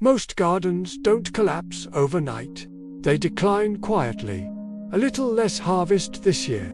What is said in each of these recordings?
Most gardens don't collapse overnight. They decline quietly. A little less harvest this year.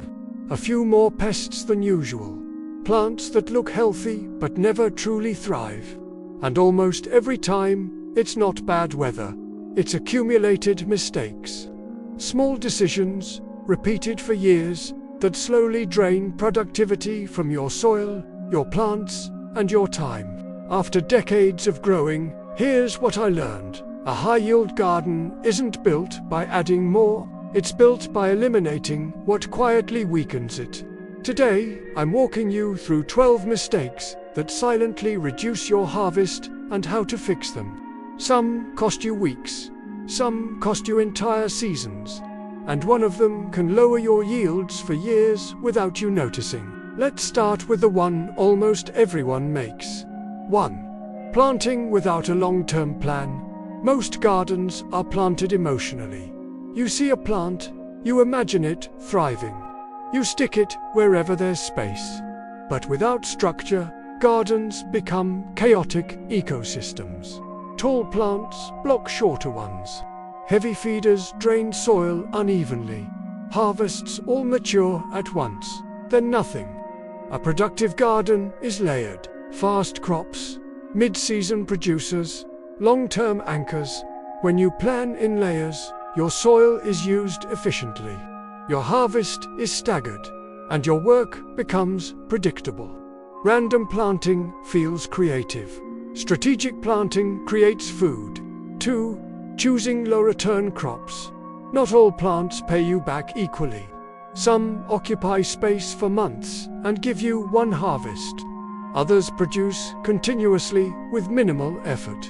A few more pests than usual. Plants that look healthy but never truly thrive. And almost every time, it's not bad weather. It's accumulated mistakes. Small decisions, repeated for years, that slowly drain productivity from your soil, your plants, and your time. After decades of growing, here's what I learned. A high-yield garden isn't built by adding more, it's built by eliminating what quietly weakens it. Today, I'm walking you through 12 mistakes that silently reduce your harvest and how to fix them. Some cost you weeks, some cost you entire seasons, and one of them can lower your yields for years without you noticing. Let's start with the one almost everyone makes. 1. Planting without a long-term plan. Most gardens are planted emotionally. You see a plant, you imagine it thriving. You stick it wherever there's space. But without structure, gardens become chaotic ecosystems. Tall plants block shorter ones. Heavy feeders drain soil unevenly. Harvests all mature at once, then nothing. A productive garden is layered. Fast crops, mid-season producers, long-term anchors. When you plan in layers, your soil is used efficiently. Your harvest is staggered, and your work becomes predictable. Random planting feels creative. Strategic planting creates food. 2. Choosing low-return crops. Not all plants pay you back equally. Some occupy space for months and give you one harvest. Others produce continuously with minimal effort.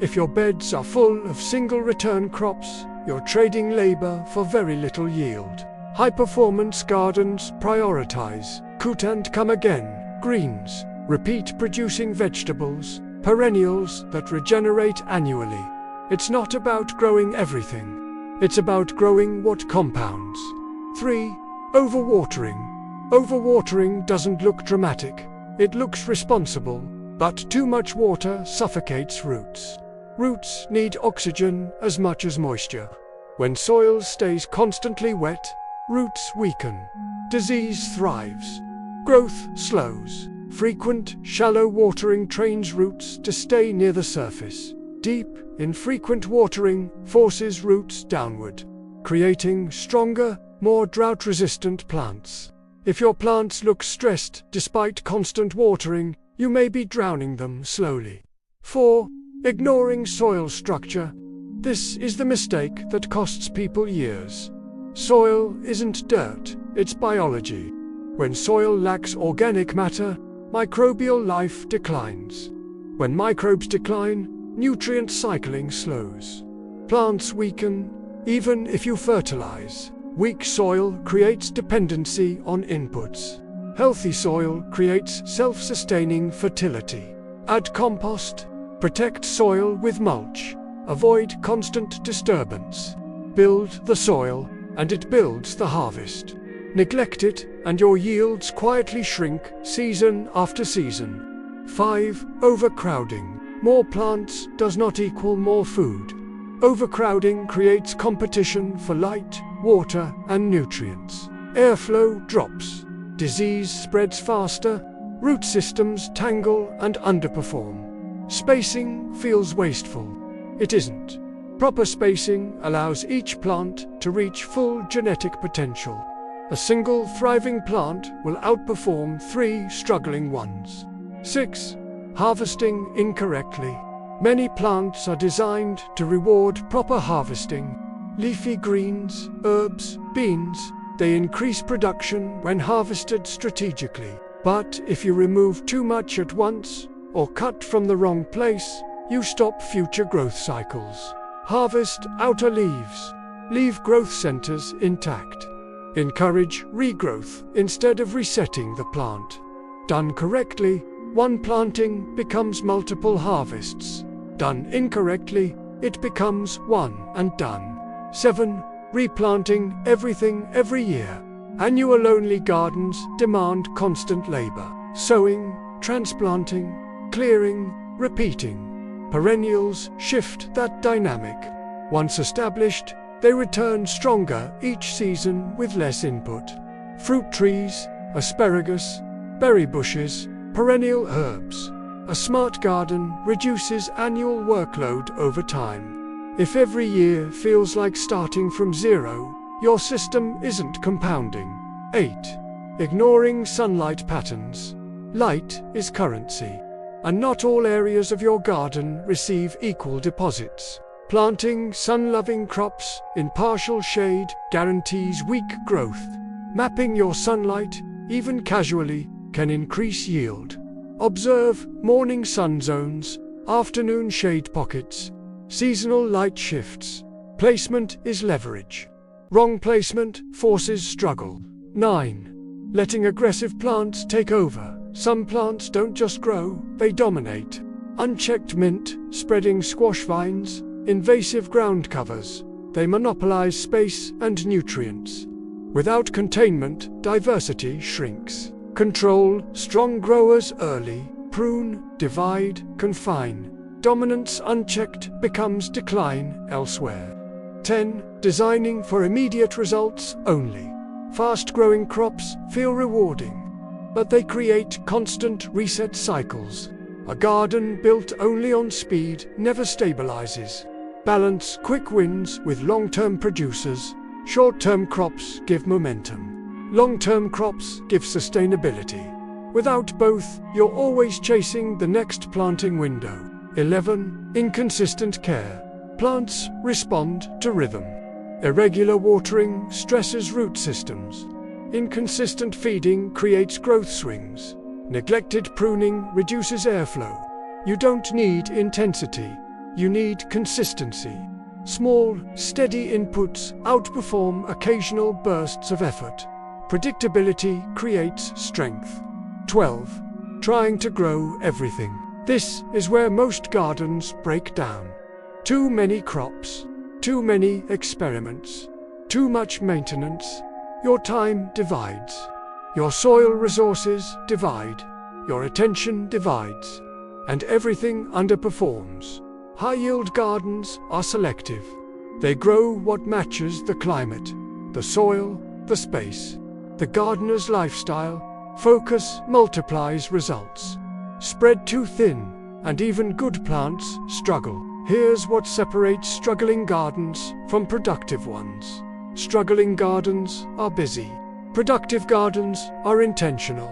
If your beds are full of single-return crops, you're trading labor for very little yield. High-performance gardens prioritize cut and come again, greens, repeat-producing vegetables, perennials that regenerate annually. It's not about growing everything. It's about growing what compounds. 3. Overwatering. Overwatering doesn't look dramatic. It looks responsible, but too much water suffocates roots. Roots need oxygen as much as moisture. When soil stays constantly wet, roots weaken. Disease thrives. Growth slows. Frequent, shallow watering trains roots to stay near the surface. Deep, infrequent watering forces roots downward, creating stronger, more drought-resistant plants. If your plants look stressed despite constant watering, you may be drowning them slowly. 4. Ignoring soil structure. This is the mistake that costs people years. Soil isn't dirt, it's biology. When soil lacks organic matter, microbial life declines. When microbes decline, nutrient cycling slows. Plants weaken, even if you fertilize. Weak soil creates dependency on inputs. Healthy soil creates self-sustaining fertility. Add compost. Protect soil with mulch. Avoid constant disturbance. Build the soil, and it builds the harvest. Neglect it, and your yields quietly shrink season after season. 5. Overcrowding. More plants does not equal more food. Overcrowding creates competition for light, water, and nutrients. Airflow drops. Disease spreads faster. Root systems tangle and underperform. Spacing feels wasteful. It isn't. Proper spacing allows each plant to reach full genetic potential. A single thriving plant will outperform 3 struggling ones. 6. Harvesting incorrectly. Many plants are designed to reward proper harvesting. Leafy greens, herbs, beans, they increase production when harvested strategically. But if you remove too much at once, or cut from the wrong place, you stop future growth cycles. Harvest outer leaves. Leave growth centers intact. Encourage regrowth instead of resetting the plant. Done correctly, one planting becomes multiple harvests. Done incorrectly, it becomes one and done. 7. Replanting everything every year. Annual-only gardens demand constant labor. Sowing, transplanting, clearing, repeating. Perennials shift that dynamic. Once established, they return stronger each season with less input. Fruit trees, asparagus, berry bushes, perennial herbs. A smart garden reduces annual workload over time. If every year feels like starting from zero, your system isn't compounding. 8. Ignoring sunlight patterns. Light is currency, and not all areas of your garden receive equal deposits. Planting sun-loving crops in partial shade guarantees weak growth. Mapping your sunlight, even casually, can increase yield. Observe morning sun zones, afternoon shade pockets, seasonal light shifts. Placement is leverage. Wrong placement forces struggle. 9. Letting aggressive plants take over. Some plants don't just grow, they dominate. Unchecked mint, spreading squash vines, invasive ground covers. They monopolize space and nutrients. Without containment, diversity shrinks. Control strong growers early. Prune, divide, confine. Dominance unchecked becomes decline elsewhere. 10. Designing for immediate results only. Fast-growing crops feel rewarding, but they create constant reset cycles. A garden built only on speed never stabilizes. Balance quick wins with long-term producers. Short-term crops give momentum. Long-term crops give sustainability. Without both, you're always chasing the next planting window. 11. Inconsistent care. Plants respond to rhythm. Irregular watering stresses root systems. Inconsistent feeding creates growth swings. Neglected pruning reduces airflow. You don't need intensity, you need consistency. Small, steady inputs outperform occasional bursts of effort. Predictability creates strength. 12. Trying to grow everything. This is where most gardens break down. Too many crops, too many experiments, too much maintenance. Your time divides. Your soil resources divide. Your attention divides. And everything underperforms. High-yield gardens are selective. They grow what matches the climate, the soil, the space, the gardener's lifestyle. Focus multiplies results. Spread too thin, and even good plants struggle. Here's what separates struggling gardens from productive ones. Struggling gardens are busy. Productive gardens are intentional.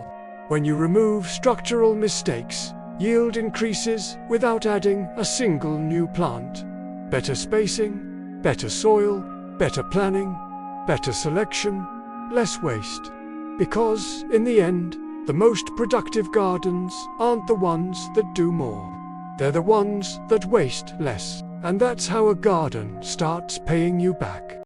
When you remove structural mistakes, yield increases without adding a single new plant. Better spacing, better soil, better planning, better selection, less waste. Because, in the end, the most productive gardens aren't the ones that do more. They're the ones that waste less. And that's how a garden starts paying you back.